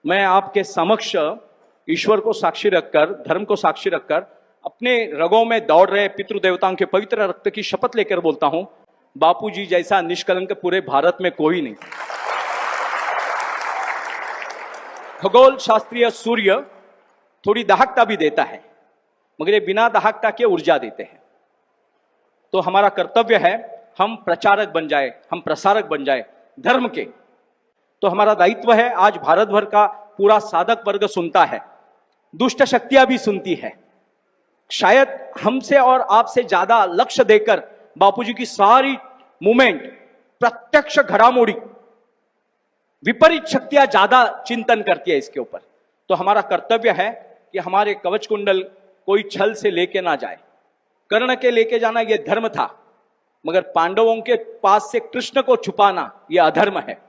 मैं आपके समक्ष ईश्वर को साक्षी रखकर, धर्म को साक्षी रखकर, अपने रगों में दौड़ रहे पितृदेवताओं के पवित्र रक्त की शपथ लेकर बोलता हूं, बापूजी जैसा निष्कलंक पूरे भारत में कोई नहीं। खगोल शास्त्रीय सूर्य थोड़ी दाहकता भी देता है, मगर ये बिना दाहकता के ऊर्जा देते हैं। तो हमारा कर्तव्य है हम प्रचारक बन जाए, हम प्रसारक बन जाए धर्म के। तो हमारा दायित्व है, आज भारत भर का पूरा साधक वर्ग सुनता है, दुष्ट शक्तियां भी सुनती है। शायद हमसे और आपसे ज्यादा लक्ष्य देकर बापूजी की सारी मूवमेंट, प्रत्यक्ष घडामोड़ी, विपरीत शक्तियां ज्यादा चिंतन करती है इसके ऊपर। तो हमारा कर्तव्य है कि हमारे कवच कुंडल कोई छल से लेके ना जाए। कर्ण के लेके जाना यह धर्म था, मगर पांडवों के पास से कृष्ण को छुपाना यह अधर्म है।